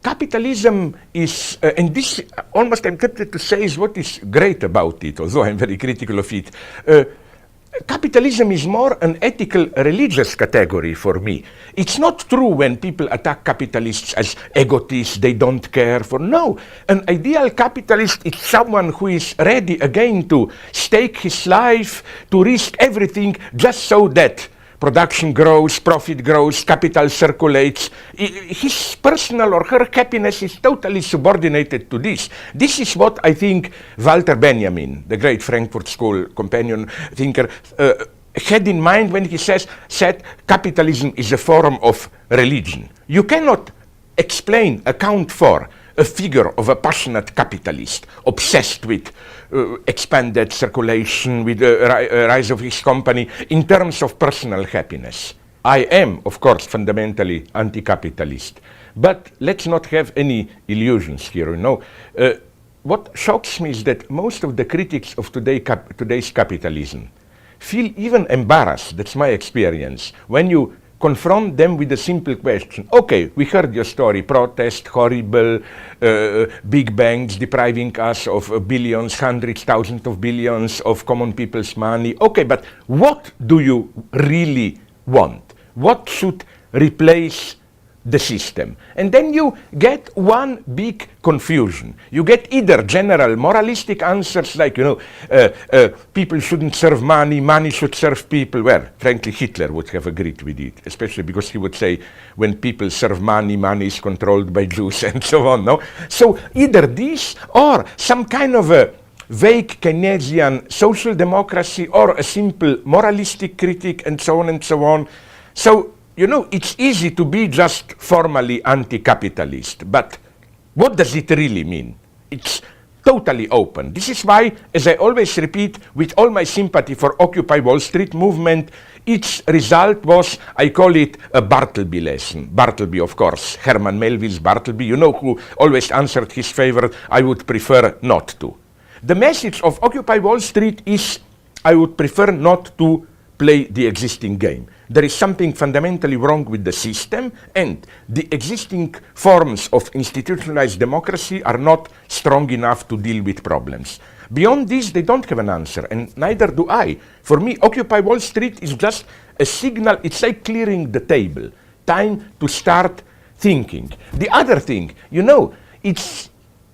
capitalism is, and this almost I'm tempted to say is what is great about it, although I'm very critical of it. Capitalism is more an ethical religious category for me. It's not true when people attack capitalists as egotists, they don't care for. No, an ideal capitalist is someone who is ready again to stake his life, to risk everything just so that production grows, profit grows, capital circulates. His personal or her happiness is totally subordinated to this. This is what I think Walter Benjamin, the great Frankfurt School companion thinker, had in mind when he said capitalism is a form of religion. You cannot explain, account for a figure of a passionate capitalist obsessed with expanded circulation, with the rise of his company in terms of personal happiness. I am, of course, fundamentally anti-capitalist, but let's not have any illusions here. What shocks me is that most of the critics of today's capitalism feel even embarrassed, that's my experience, when you confront them with a simple question. Okay, we heard your story, protest, horrible, big banks depriving us of billions, hundreds, thousands of billions of common people's money. Okay, but what do you really want? What should replace the system? And then you get one big confusion. You get either general moralistic answers like, people shouldn't serve money, money should serve people. Well, frankly, Hitler would have agreed with it, especially because he would say when people serve money, money is controlled by Jews and so on. No? So either this or some kind of a vague Keynesian social democracy or a simple moralistic critique and so on and so on. So it's easy to be just formally anti-capitalist, but what does it really mean? It's totally open. This is why, as I always repeat, with all my sympathy for Occupy Wall Street movement, its result was, I call it a Bartleby lesson. Bartleby, of course, Herman Melville's Bartleby, who always answered his favor, I would prefer not to. The message of Occupy Wall Street is, I would prefer not to play the existing game. There is something fundamentally wrong with the system, and the existing forms of institutionalized democracy are not strong enough to deal with problems. Beyond this, they don't have an answer, and neither do I. For me, Occupy Wall Street is just a signal. It's like clearing the table. Time to start thinking. The other thing, it's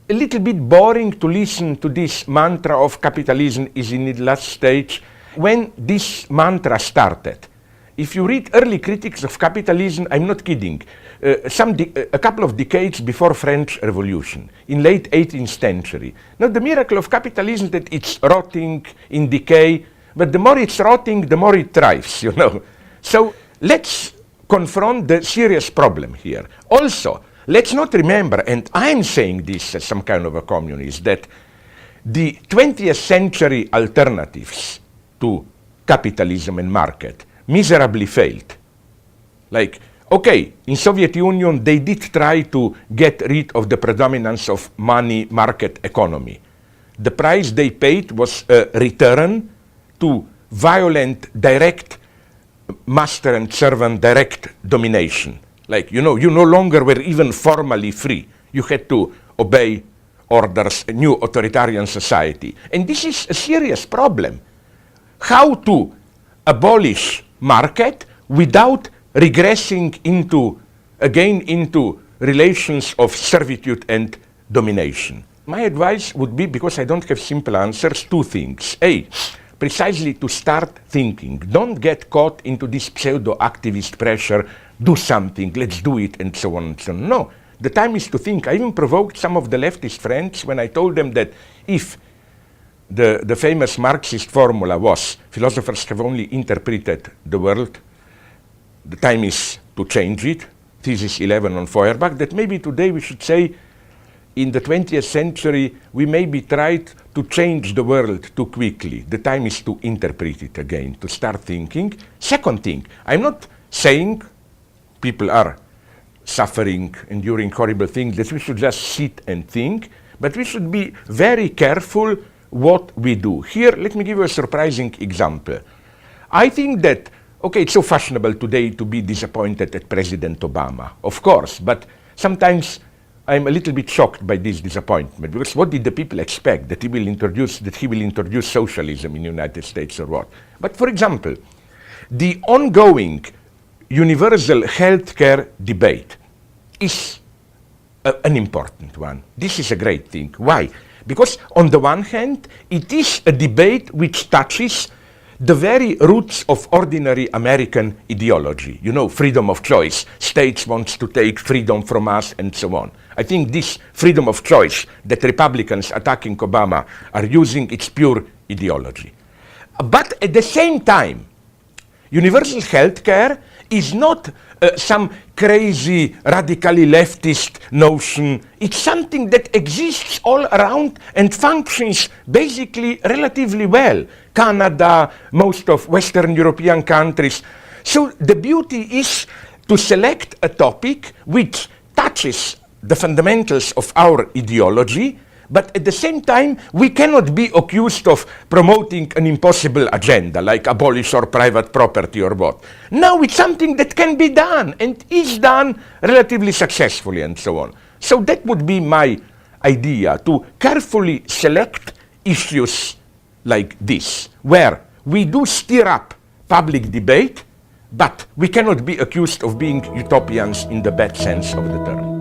a little bit boring to listen to this mantra of capitalism is in its last stage. When this mantra started, if you read early critics of capitalism, I'm not kidding, a couple of decades before French Revolution, in late 18th century. Now the miracle of capitalism that it's rotting, in decay, but the more it's rotting, the more it thrives, So let's confront the serious problem here. Also, let's not remember, and I'm saying this as some kind of a communist, that the 20th century alternatives to capitalism and market miserably failed. Like, okay, in Soviet Union, they did try to get rid of the predominance of money market economy. The price they paid was a return to violent, direct master and servant direct domination. Like, you no longer were even formally free. You had to obey orders, a new authoritarian society. And this is a serious problem. How to abolish market without regressing into relations of servitude and domination. My advice would be, because I don't have simple answers, two things. A, precisely to start thinking. Don't get caught into this pseudo-activist pressure, do something, let's do it, and so on and so on. No, the time is to think. I even provoked some of the leftist friends when I told them that if the famous Marxist formula was, philosophers have only interpreted the world, the time is to change it, thesis 11 on Feuerbach, that maybe today we should say, in the 20th century, we maybe tried to change the world too quickly. The time is to interpret it again, to start thinking. Second thing, I'm not saying people are suffering, enduring horrible things, that we should just sit and think, but we should be very careful what we do. Here, let me give you a surprising example. I think that, okay, it's so fashionable today to be disappointed at President Obama, of course, but sometimes I'm a little bit shocked by this disappointment, because what did the people expect? That he will introduce socialism in the United States or what? But for example, the ongoing universal healthcare debate is an important one. This is a great thing. Why? Because on the one hand, it is a debate which touches the very roots of ordinary American ideology. You know, freedom of choice. States wants to take freedom from us and so on. I think this freedom of choice that Republicans attacking Obama are using, it's pure ideology. But at the same time, universal health care is not some crazy, radically leftist notion. It's something that exists all around and functions basically relatively well. Canada, most of Western European countries. So the beauty is to select a topic which touches the fundamentals of our ideology, but at the same time, we cannot be accused of promoting an impossible agenda, like abolish or private property or what. Now it's something that can be done and is done relatively successfully and so on. So that would be my idea, to carefully select issues like this, where we do stir up public debate, but we cannot be accused of being utopians in the bad sense of the term.